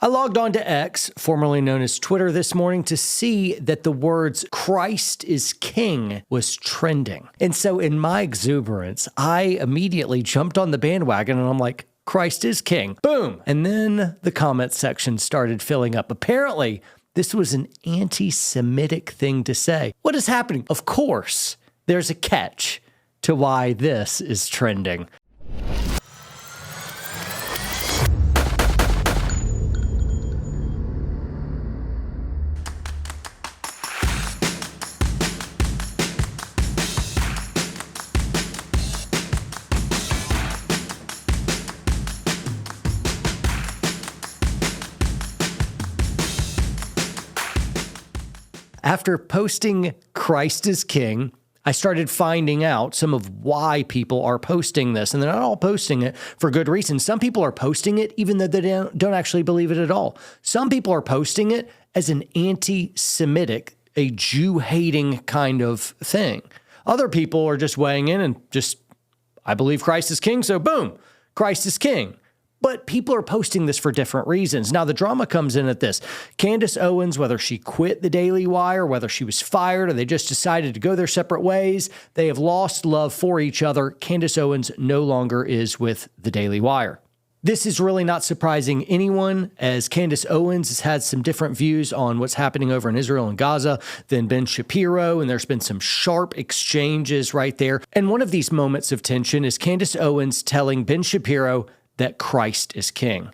logged on to X, formerly known as Twitter, this morning to see that the words "Christ is King" was trending. And so in my exuberance, I immediately jumped on the bandwagon and I'm like, Christ is King. Boom. And then the comment section started filling up. Apparently, this was an anti-Semitic thing to say. What is happening? Of course, there's a catch to why this is trending. After posting Christ is King, I started finding out some of why people are posting this. And they're not all posting it for good reason. Some people are posting it even though they don't actually believe it at all. Some people are posting it as an anti-Semitic, a Jew-hating kind of thing. Other people are just weighing in and just, I believe Christ is King, so boom, Christ is King. But people are posting this for different reasons. Now, the drama comes in at this. Candace Owens, whether she quit the Daily Wire, whether she was fired, or they just decided to go their separate ways, they have lost love for each other. Candace Owens no longer is with the Daily Wire. This is really not surprising anyone, as Candace Owens has had some different views on what's happening over in Israel and Gaza than Ben Shapiro, and there's been some sharp exchanges right there. And one of these moments of tension is Candace Owens telling Ben Shapiro that Christ is King.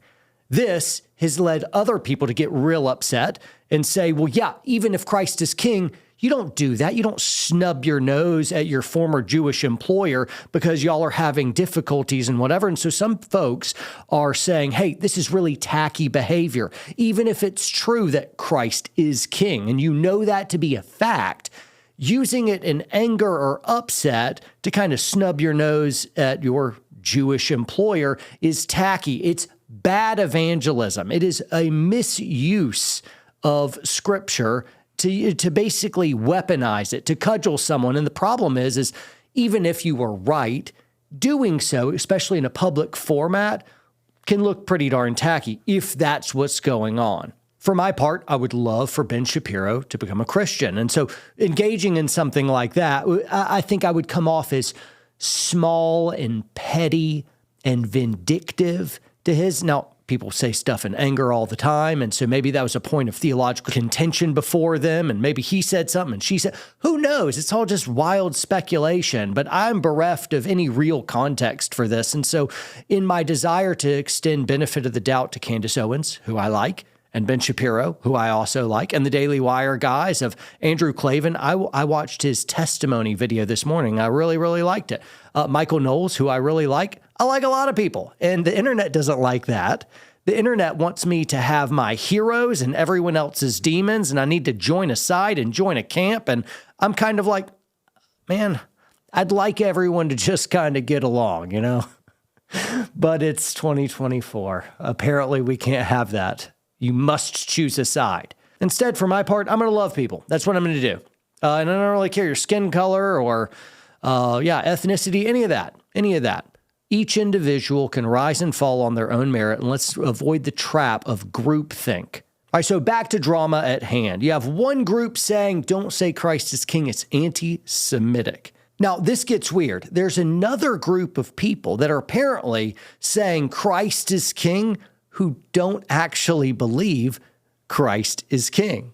This has led other people to get real upset and say, well, yeah, even if Christ is King, you don't do that. You don't snub your nose at your former Jewish employer because y'all are having difficulties and whatever. And so some folks are saying, hey, this is really tacky behavior. Even if it's true that Christ is King and you know that to be a fact, using it in anger or upset to kind of snub your nose at your Jewish employer is tacky. It's bad evangelism. It is a misuse of scripture to basically weaponize it, to cudgel someone. And the problem is even if you were right, doing so, especially in a public format, can look pretty darn tacky if that's what's going on. For my part, I would love for Ben Shapiro to become a Christian. And so engaging in something like that, I think I would come off as small and petty and vindictive to his. Now, people say stuff in anger all the time, and so maybe that was a point of theological contention before them, and maybe he said something and she said, who knows? It's all just wild speculation, but I'm bereft of any real context for this. And so in my desire to extend benefit of the doubt to Candace Owens, who I like, and Ben Shapiro, who I also like, and the Daily Wire guys of Andrew Klavan. I watched his testimony video this morning. I really, really liked it. Michael Knowles, who I really like. I like a lot of people, and the internet doesn't like that. The internet wants me to have my heroes and everyone else's demons, and I need to join a side and join a camp, and I'm kind of like, man, I'd like everyone to just kind of get along, you know? But it's 2024. Apparently, we can't have that. You must choose a side. Instead, for my part, I'm going to love people. That's what I'm going to do. And I don't really care your skin color or, ethnicity, any of that. Each individual can rise and fall on their own merit, and let's avoid the trap of groupthink. All right, so back to drama at hand. You have one group saying, don't say Christ is King. It's anti-Semitic. Now, this gets weird. There's another group of people that are apparently saying Christ is King who don't actually believe Christ is King.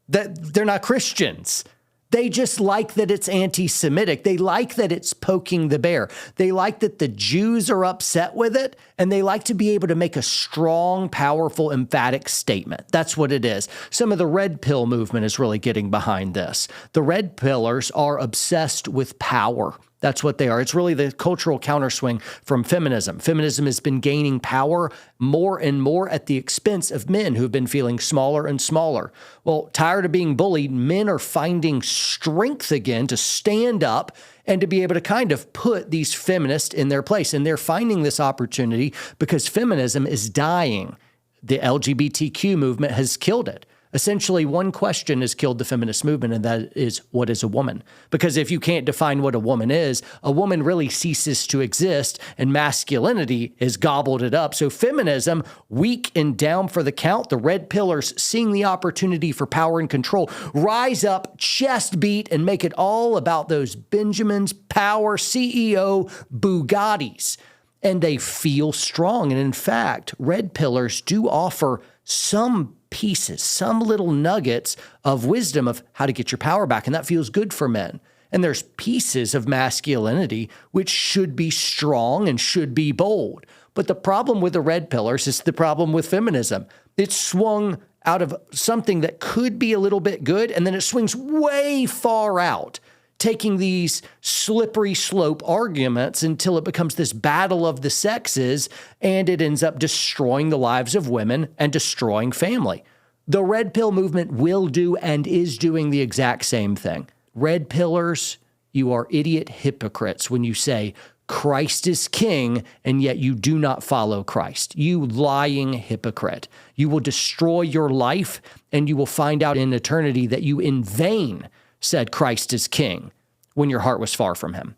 That they're not Christians. They just like that it's anti-Semitic. They like that it's poking the bear. They like that the Jews are upset with it, and they like to be able to make a strong, powerful, emphatic statement. That's what it is. Some of the red pill movement is really getting behind this. The red pillars are obsessed with power. That's what they are. It's really the cultural counterswing from feminism. Feminism has been gaining power more and more at the expense of men who've been feeling smaller and smaller. Well, tired of being bullied, men are finding strength again to stand up and to be able to kind of put these feminists in their place. And they're finding this opportunity because feminism is dying. The LGBTQ movement has killed it. Essentially, one question has killed the feminist movement, and that is, what is a woman? Because if you can't define what a woman is, a woman really ceases to exist, and masculinity has gobbled it up. So feminism, weak and down for the count, the red pillars seeing the opportunity for power and control, rise up, chest beat, and make it all about those Benjamins, power, CEO, Bugattis. And they feel strong. And in fact, red pillars do offer some pieces, some little nuggets of wisdom of how to get your power back. And that feels good for men. And there's pieces of masculinity which should be strong and should be bold. But the problem with the red pillars is the problem with feminism. It's swung out of something that could be a little bit good, and then it swings way far out, taking these slippery slope arguments until it becomes this battle of the sexes, and it ends up destroying the lives of women and destroying family. The red pill movement will do and is doing the exact same thing. Red pillars, you are idiot hypocrites when you say Christ is king, and yet you do not follow Christ. You lying hypocrite. You will destroy your life, and you will find out in eternity that you in vain said Christ is king when your heart was far from him.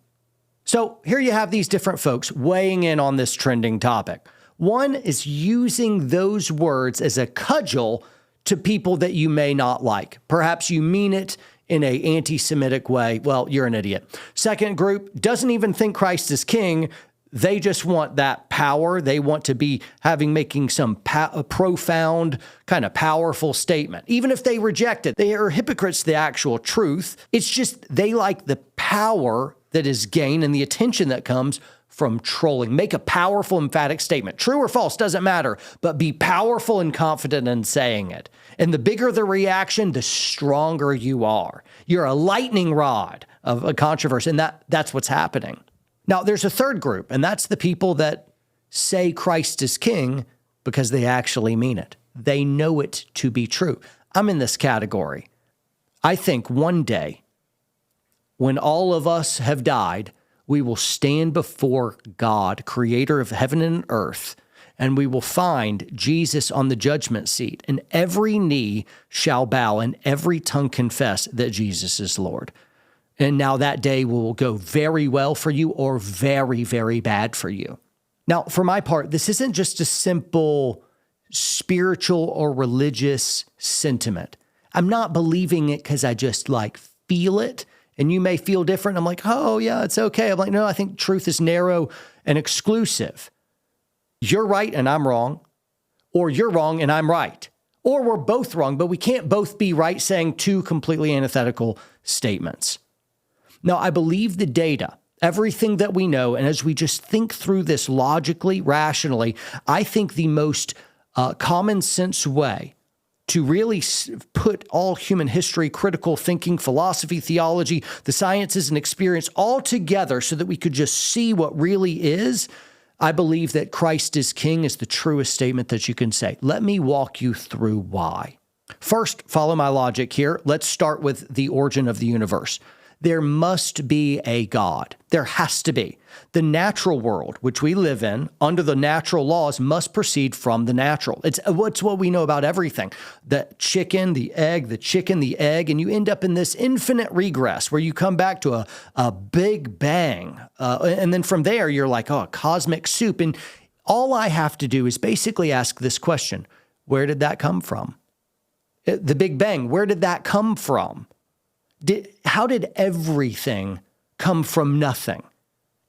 So here you have these different folks weighing in on this trending topic. One is using those words as a cudgel to people that you may not like. Perhaps you mean it in an anti-Semitic way. Well, you're an idiot. Second group doesn't even think Christ is king. They just want that power. They want to be making some profound, kind of powerful statement. Even if they reject it, they are hypocrites to the actual truth. It's just they like the power that is gained and the attention that comes from trolling. Make a powerful, emphatic statement. True or false, doesn't matter, but be powerful and confident in saying it. And the bigger the reaction, the stronger you are. You're a lightning rod of a controversy, and that's what's happening. Now, there's a third group, and that's the people that say Christ is king because they actually mean it. They know it to be true. I'm in this category. I think one day, when all of us have died, we will stand before God, creator of heaven and earth, and we will find Jesus on the judgment seat, and every knee shall bow and every tongue confess that Jesus is Lord. And now that day will go very well for you or very, very bad for you. Now, for my part, this isn't just a simple spiritual or religious sentiment. I'm not believing it because I just feel it. And you may feel different. I'm like, oh yeah, it's okay. I'm like, no, I think truth is narrow and exclusive. You're right and I'm wrong. Or you're wrong and I'm right. Or we're both wrong, but we can't both be right, saying two completely antithetical statements. Now, I believe the data, everything that we know, and as we just think through this logically, rationally, I think the most common sense way to really put all human history, critical thinking, philosophy, theology, the sciences, and experience all together so that we could just see what really is, I believe that Christ is king is the truest statement that you can say. Let me walk you through why. First, follow my logic here. Let's start with the origin of the universe. There must be a God. There has to be. The natural world, which we live in, under the natural laws, must proceed from the natural. It's what we know about everything. The chicken, the egg, the chicken, the egg, and you end up in this infinite regress where you come back to a big bang. And then from there, you're like, oh, cosmic soup. And all I have to do is basically ask this question: where did that come from? The Big Bang, where did that come from? How did everything come from nothing?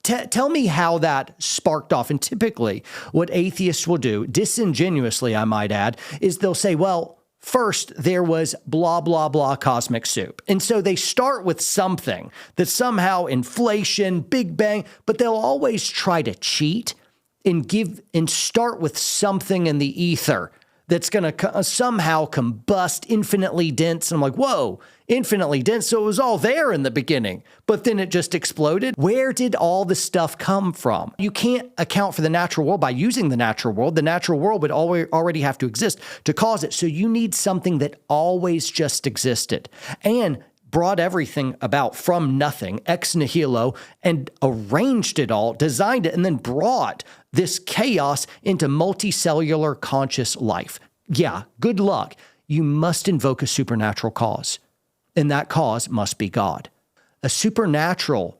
Tell me how that sparked off. And typically what atheists will do, disingenuously I might add, is they'll say, well, first there was blah, blah, blah cosmic soup. And so they start with something that somehow inflation, Big Bang, but they'll always try to cheat and start with something in the ether that's going to somehow combust, infinitely dense. And I'm like, whoa, infinitely dense. So it was all there in the beginning, but then it just exploded. Where did all the stuff come from? You can't account for the natural world by using the natural world. The natural world would already have to exist to cause it. So you need something that always just existed and brought everything about from nothing, ex nihilo, and arranged it all, designed it, and then brought this chaos into multicellular conscious life. Yeah, good luck. you must invoke a supernatural cause, and that cause must be God. A supernatural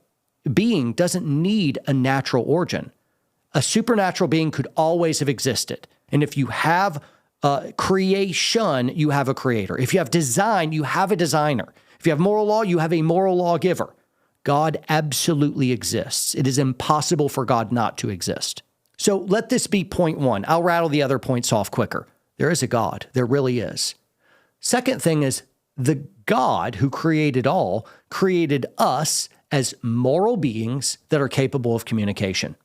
being doesn't need a natural origin. A supernatural being could always have existed. And if you have creation, you have a creator. If you have design, you have a designer. If you have moral law, you have a moral lawgiver. God absolutely exists. It is impossible for God not to exist. So let this be point one. I'll rattle the other points off quicker. There is a God. There really is. Second thing is the God who created all created us as moral beings that are capable of communication.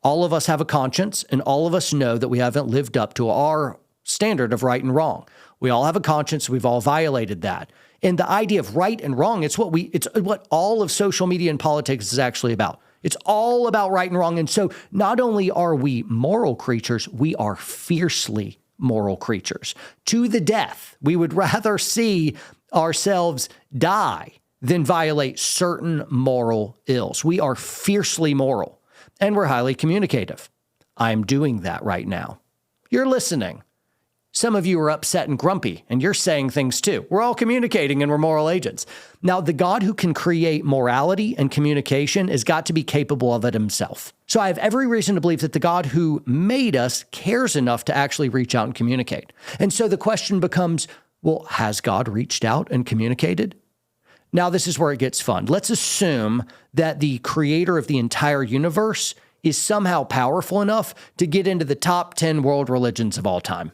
All of us have a conscience, and all of us know that we haven't lived up to our standard of right and wrong. We all have a conscience. We've all violated that. And the idea of right and wrong, it's what all of social media and politics is actually about. It's all about right and wrong. And so not only are we moral creatures, we are fiercely moral creatures. To the death, we would rather see ourselves die than violate certain moral ills. We are fiercely moral, and we're highly communicative. I'm doing that right now. You're listening. Some of you are upset and grumpy, and you're saying things too. We're all communicating, and we're moral agents. Now, the God who can create morality and communication has got to be capable of it himself. So I have every reason to believe that the God who made us cares enough to actually reach out and communicate. And so the question becomes, well, has God reached out and communicated? Now, this is where it gets fun. Let's assume that the creator of the entire universe is somehow powerful enough to get into the top 10 world religions of all time.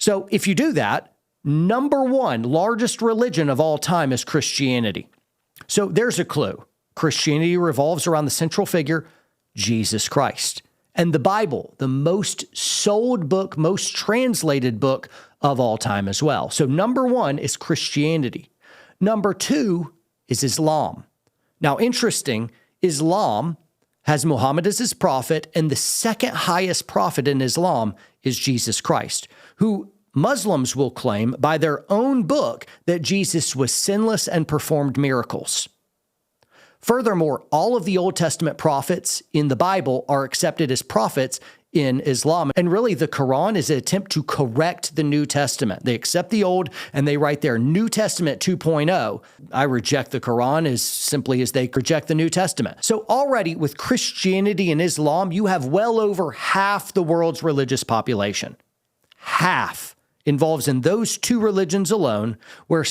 So if you do that, number one largest religion of all time is Christianity. So there's a clue. Christianity revolves around the central figure, Jesus Christ. And the Bible, the most sold book, most translated book of all time as well. So number one is Christianity. Number two is Islam. Now, interesting, Islam has Muhammad as his prophet, and the second highest prophet in Islam is Jesus Christ, who Muslims will claim by their own book that Jesus was sinless and performed miracles. Furthermore, all of the Old Testament prophets in the Bible are accepted as prophets in Islam. And really, the Quran is an attempt to correct the New Testament. They accept the Old and they write their New Testament 2.0. I reject the Quran as simply as they reject the New Testament. So already with Christianity and Islam, you have well over half the world's religious population. Half involves in those two religions alone, where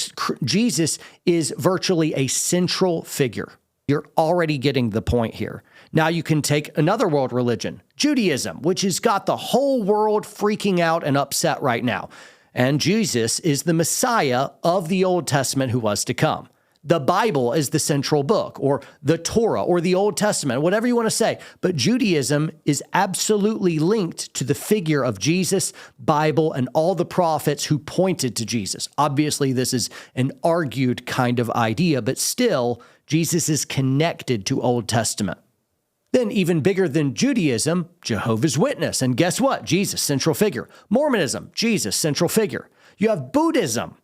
Jesus is virtually a central figure. You're already getting the point here. Now you can take another world religion, Judaism, which has got the whole world freaking out and upset right now. And Jesus is the Messiah of the Old Testament who was to come. The Bible is the central book, or the Torah, or the Old Testament, whatever you want to say. But Judaism is absolutely linked to the figure of Jesus, Bible, and all the prophets who pointed to Jesus. Obviously, this is an argued kind of idea, but still, Jesus is connected to Old Testament. Then even bigger than Judaism, Jehovah's Witness. And guess what? Jesus, central figure. Mormonism, Jesus, central figure. You have Buddhism.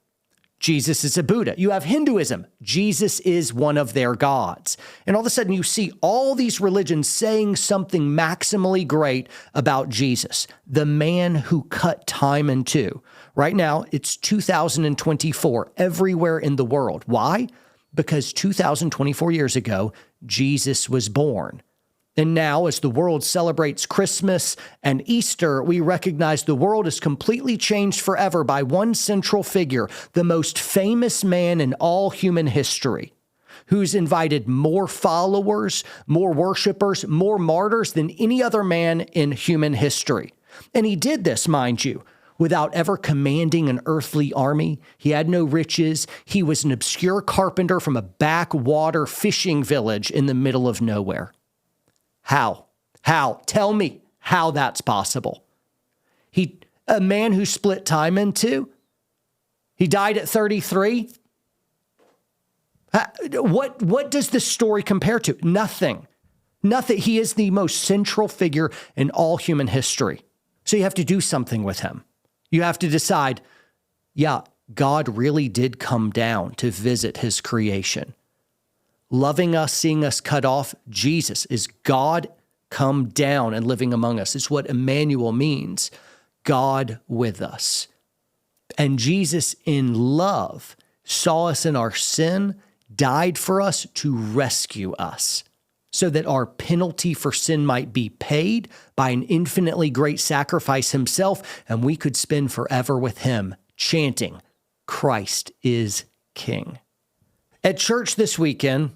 Jesus is a Buddha. You have Hinduism. Jesus is one of their gods. And all of a sudden you see all these religions saying something maximally great about Jesus, the man who cut time in two. Right now, it's 2024 everywhere in the world. Why? Because 2024 years ago, Jesus was born. And now, as the world celebrates Christmas and Easter, we recognize the world is completely changed forever by one central figure, the most famous man in all human history, who's invited more followers, more worshipers, more martyrs than any other man in human history. And he did this, mind you, without ever commanding an earthly army. He had no riches. He was an obscure carpenter from a backwater fishing village in the middle of nowhere. How? Tell me how that's possible. A man who split time in two. He died at 33. What does this story compare to? Nothing. Nothing. He is the most central figure in all human history. So you have to do something with him. You have to decide, yeah, God really did come down to visit his creation. Loving us, seeing us cut off, Jesus is God come down and living among us. It's what Emmanuel means, God with us. And Jesus, in love, saw us in our sin, died for us to rescue us, so that our penalty for sin might be paid by an infinitely great sacrifice himself, and we could spend forever with him, chanting, Christ is King. At church this weekend,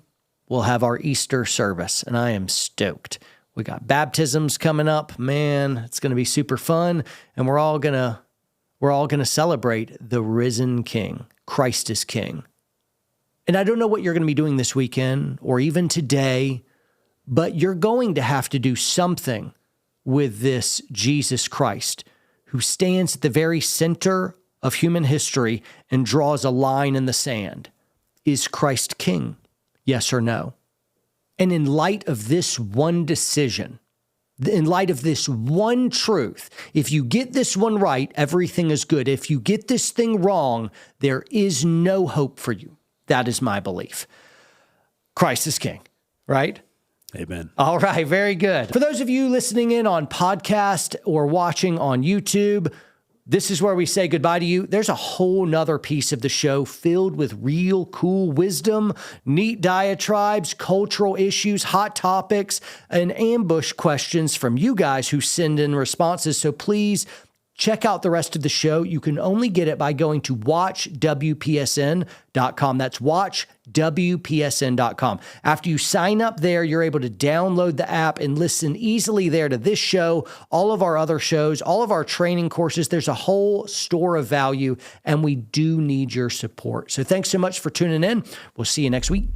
we'll have our Easter service, and I am stoked. We got baptisms coming up. Man, it's going to be super fun, and we're all going to celebrate the risen King. Christ is King. And I don't know what you're going to be doing this weekend or even today, but you're going to have to do something with this Jesus Christ, who stands at the very center of human history and draws a line in the sand. Is Christ King? Yes or no? And in light of this one decision, in light of this one truth, if you get this one right, everything is good. If you get this thing wrong, there is no hope for you. That is my belief. Christ is King, right? Amen. All right, very good. For those of you listening in on podcast or watching on YouTube, this is where we say goodbye to you. There's a whole nother piece of the show filled with real cool wisdom, neat diatribes, cultural issues, hot topics, and ambush questions from you guys who send in responses. So please check out the rest of the show. You can only get it by going to watchwpsn.com. That's watchwpsn.com. After you sign up there, you're able to download the app and listen easily there to this show, all of our other shows, all of our training courses. There's a whole store of value, and we do need your support. So thanks so much for tuning in. We'll see you next week.